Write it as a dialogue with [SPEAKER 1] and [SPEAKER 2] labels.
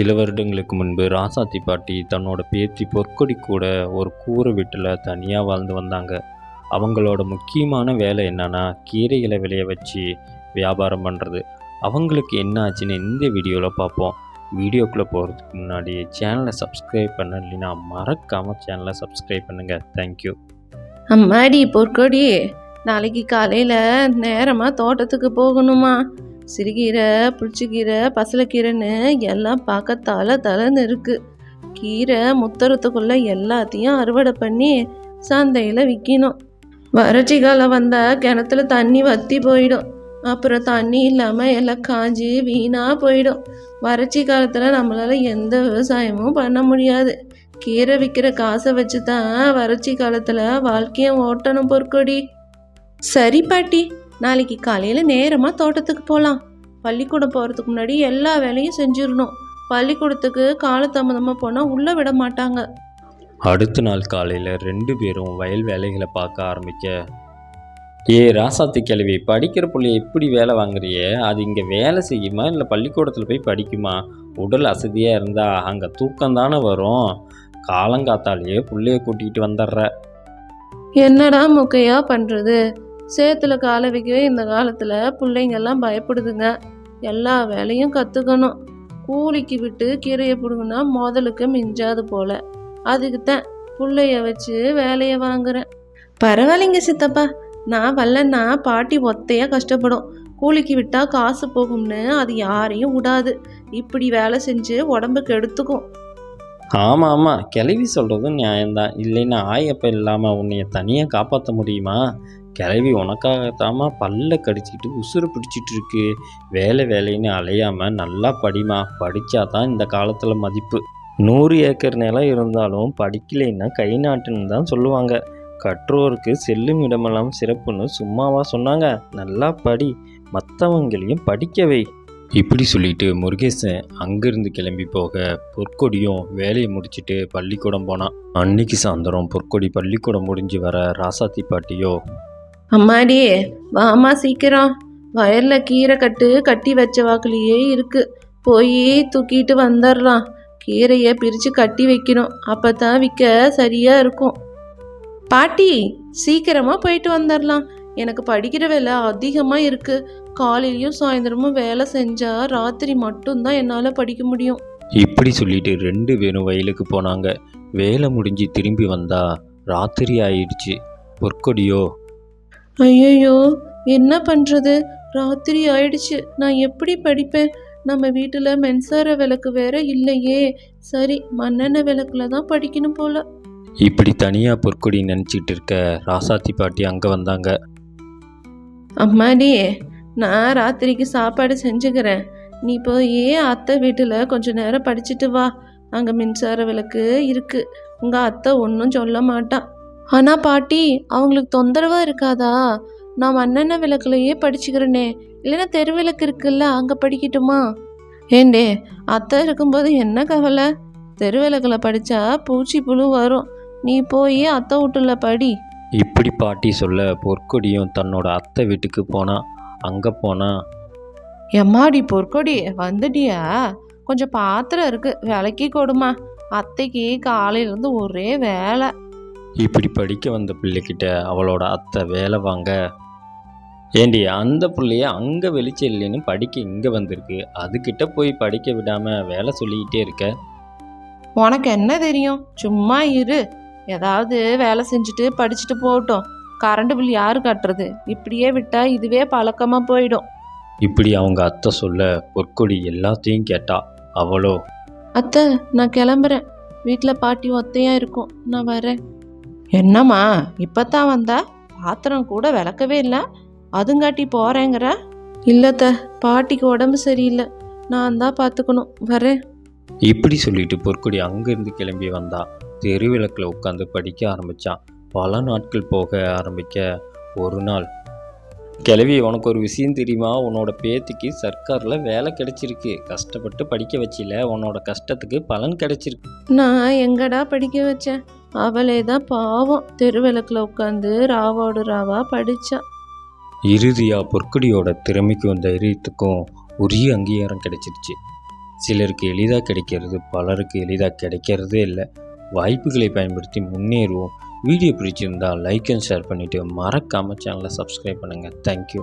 [SPEAKER 1] சில வருடங்களுக்கு முன்பு ராசாத்தி பாட்டி தன்னோட பேத்தி பொற்கொடி கூட ஒரு கூரை வீட்டில் தனியாக வாழ்ந்து வந்தாங்க. அவங்களோட முக்கியமான வேலை என்னன்னா கீரைகளை விளைய வச்சு வியாபாரம் பண்ணுறது. அவங்களுக்கு என்ன ஆச்சுன்னு இந்த வீடியோவில் பார்ப்போம். வீடியோக்குள்ளே போகிறதுக்கு முன்னாடி சேனலை சப்ஸ்கிரைப் பண்ணலைன்னா மறக்காமல் சேனலை சப்ஸ்கிரைப் பண்ணுங்கள். தேங்க்யூ.
[SPEAKER 2] அம்மாடி பொற்கொடி, நாளைக்கு காலையில் நேரமாக தோட்டத்துக்கு போகணுமா? சிறுகீரை, புளிச்சக்கீரை, பசலைக்கீரைன்னு எல்லாம் பார்க்க தலைன்னு இருக்குது. கீரை முத்துறதுக்குள்ளே எல்லாத்தையும் அறுவடை பண்ணி சந்தையில் விற்கணும். வறட்சி காலம் வந்தால் கிணத்துல தண்ணி வற்றி போயிடும். அப்புறம் தண்ணி இல்லாமல் எல்லாம் காஞ்சி வீணாக போயிடும். வறட்சி காலத்தில் நம்மளால் எந்த விவசாயமும் பண்ண முடியாது. கீரை விற்கிற காசை வச்சு தான் வறட்சி காலத்தில் வாழ்க்கையை ஓட்டணும் பொற்கொடி. சரி பாட்டி, நாளைக்கு காலையில் நேரமாக தோட்டத்துக்கு போகலாம். பள்ளிக்கூடம் போகிறதுக்கு முன்னாடி எல்லா வேலையும் செஞ்சிடணும். பள்ளிக்கூடத்துக்கு காலதாமதமாக போனால் உள்ளே விட மாட்டாங்க.
[SPEAKER 1] அடுத்த நாள் காலையில் 2 பேரும் வயல் வேலைகளை பார்க்க ஆரம்பிக்க, ராசாத்தி கிழவி, படிக்கிற பிள்ளைய எப்படி வேலை வாங்குறியே? அது இங்கே வேலை செய்யுமா இல்லை பள்ளிக்கூடத்தில் போய் படிக்குமா? உடல் அசதியாக இருந்தால் அங்கே தூக்கம் தானே வரும். காலங்காத்தாலேயே பிள்ளைய கூட்டிகிட்டு வந்துடுற.
[SPEAKER 2] என்னடா முக்கையா பண்ணுறது? சேத்துல காலை வைக்கவே இந்த காலத்தில் பிள்ளைங்கெல்லாம் பயப்படுதுங்க. எல்லா வேலையும் கற்றுக்கணும். கூலிக்கு விட்டு கீரையை பிடுங்கன்னா முதலுக்கு மிஞ்சாது போல. அதுக்குத்தான் பிள்ளைய வச்சு வேலையை வாங்குறேன். பரவாயில்லைங்க சித்தப்பா, நான் வரலன்னா பாட்டி ஒத்தையாக கஷ்டப்படும். கூலிக்கு விட்டால் காசு போகும்னு அது யாரையும் விடாது. இப்படி வேலை செஞ்சு உடம்புக்கு எடுத்துக்கும்.
[SPEAKER 1] ஆமாம், கிளவி சொல்கிறதும் நியாயம்தான். இல்லைன்னா ஆயப்ப இல்லாமல் உன்னைய தனியாக காப்பாற்ற முடியுமா? கிளவி உனக்காகத்தாமா பல்ல கடிச்சிக்கிட்டு உசுறு பிடிச்சிட்டு இருக்கு. வேலைன்னு அலையாமல் நல்லா படிமா. படித்தா தான் இந்த காலத்தில் மதிப்பு. 100 ஏக்கர் நிலம் இருந்தாலும் படிக்கலைன்னா கை நாட்டுன்னு தான் சொல்லுவாங்க. கற்றோருக்கு செல்லும் இடமெல்லாம் சிறப்புன்னு சும்மாவா சொன்னாங்க? நல்லா படி, மற்றவங்களையும் படிக்கவை. இப்படி சொல்லிட்டு முருகேசன் அங்கிருந்து கிளம்பி போக பொற்கொடியும் வேலையை முடிச்சுட்டு பள்ளிக்கூடம் போனான். அன்னைக்கு சாயந்தரம் பொற்கொடி பள்ளிக்கூடம் முடிஞ்சு வர ராசாத்தி பாட்டியோ,
[SPEAKER 2] அம்மாடி வாமா சீக்கிரம், வயலில் கீரை கட்டி வச்ச வாக்குலேயே இருக்கு, போய் தூக்கிட்டு வந்துடலாம். கீரையை பிரித்து கட்டி வைக்கணும், அப்போ தான் விற்க சரியாக இருக்கும். பாட்டி சீக்கிரமாக போயிட்டு வந்துடலாம். எனக்கு படிக்கிற வேலை அதிகமாக இருக்குது. காலையிலையும் சாயந்தரமும் வேலை செஞ்சால் ராத்திரி மட்டும்தான் என்னால் படிக்க முடியும்.
[SPEAKER 1] இப்படி சொல்லிட்டு 2 பேரும் வயலுக்கு போனாங்க. வேலை முடிஞ்சு திரும்பி வந்தா ராத்திரி ஆயிடுச்சு. பொற்கொடியோ,
[SPEAKER 2] ஐயோ என்ன பண்ணுறது, ராத்திரி ஆயிடுச்சு, நான் எப்படி படிப்பேன்? நம்ம வீட்டில் மின்சார விளக்கு வேற இல்லையே. சரி, மண்ணெண்ணெய் விளக்குல தான் படிக்கணும் போல.
[SPEAKER 1] இப்படி தனியாக பொற்கொடி நினச்சிட்டு இருக்க ராசாத்தி பாட்டி அங்கே வந்தாங்க.
[SPEAKER 2] அம்மாடி, நான் ராத்திரிக்கு சாப்பாடு செஞ்சுக்கிறேன். நீ போய் அத்தை வீட்டில் கொஞ்ச நேரம் படிச்சுட்டு வா. அங்கே மின்சார விளக்கு இருக்குது. உங்கள் அத்தை ஒன்றும் சொல்ல மாட்டான். ஆனால் பாட்டி, அவங்களுக்கு தொந்தரவாக இருக்காதா? நான் மண்ணெண்ணெய் விளக்குலையே படிச்சுக்கிறேனே. இல்லைன்னா தெருவிளக்கு இருக்குல்ல, அங்கே படிக்கட்டுமா? ஏண்டே, அத்தை இருக்கும்போது என்ன கவலை? தெருவிளக்கில் படித்தா பூச்சி புழு வரும். நீ போய் அத்தை வீட்டுல படி.
[SPEAKER 1] இப்படி பாட்டி சொல்ல பொற்கொடியும் தன்னோட அத்தை வீட்டுக்கு போனா. அங்கே போனா,
[SPEAKER 2] எம்மாடி பொற்கொடி, வந்துட்டியா? கொஞ்சம் பாத்திரம் இருக்கு, விலைக்கு கொடுமா. அத்தைக்கு காலையிலேருந்து ஒரே வேலை.
[SPEAKER 1] இப்படி படிக்க வந்த பிள்ளைகிட்ட அவளோட அத்தை வேலை வாங்க, ஏண்டி அந்த பிள்ளைய அங்கே வெளிச்சம் இல்லைன்னு படிக்க இங்கே வந்திருக்கு, அதுக்கிட்ட போய் படிக்க விடாமல் வேலை சொல்லிக்கிட்டே இருக்க.
[SPEAKER 2] உனக்கு என்ன தெரியும்? சும்மா இரு. ஏதாவது வேலை செஞ்சுட்டு படிச்சுட்டு போகட்டும். கரண்ட் பில் யார் கட்டுறது? இப்படியே விட்டா இதுவே பழக்கமாக போயிடும்.
[SPEAKER 1] இப்படி அவங்க அத்தை சொல்ல பொற்கொடி எல்லாத்தையும் கேட்டா. அவளோ,
[SPEAKER 2] அத்தை நான் கிளம்புறேன். வீட்டில் பாட்டி ஒத்தையாக இருக்கும், நான் வரேன். என்னம்மா இப்போத்தான் வந்தா? பாத்திரம் கூட விளக்கவே இல்லை, அதுங்காட்டி போகிறேங்கிற? இல்லைத்த, பாட்டிக்கு உடம்பு சரியில்லை, நான் தான் பார்த்துக்கணும், வரேன்.
[SPEAKER 1] இப்படி சொல்லிட்டு பொற்கொடி அங்கேருந்து கிளம்பி வந்தா. தெருவிளக்கில் உட்காந்து படிக்க ஆரம்பித்தான். பல நாட்கள் போக ஆரம்பிக்க ஒரு நாள், கிளவி, உனக்கு ஒரு விஷயம் தெரியுமா? உன்னோட பேத்திக்கு சர்க்காரில் வேலை கிடைச்சிருக்கு. கஷ்டப்பட்டு படிக்க வச்சில, உன்னோட கஷ்டத்துக்கு பலன் கிடைச்சிருக்கு.
[SPEAKER 2] நான் எங்கடா படிக்க வச்சேன்? அவளே தான் பாவம் தெருவிளக்கில் உட்காந்து ராவோடு ராவா படித்தா.
[SPEAKER 1] இறுதியாக பொற்கொடியோட திறமைக்கும் தைரியத்துக்கும் உரிய அங்கீகாரம் கிடைச்சிருச்சு. சிலருக்கு எளிதாக கிடைக்கிறது, பலருக்கு எளிதாக கிடைக்கிறதே இல்லை. வாய்ப்புகளை பயன்படுத்தி முன்னேறுவோம். வீடியோ பிடிச்சிருந்தால் லைக் அண்ட் ஷேர் பண்ணிவிட்டு மறக்காமல் சேனலை சப்ஸ்கிரைப் பண்ணுங்கள். தேங்க்யூ.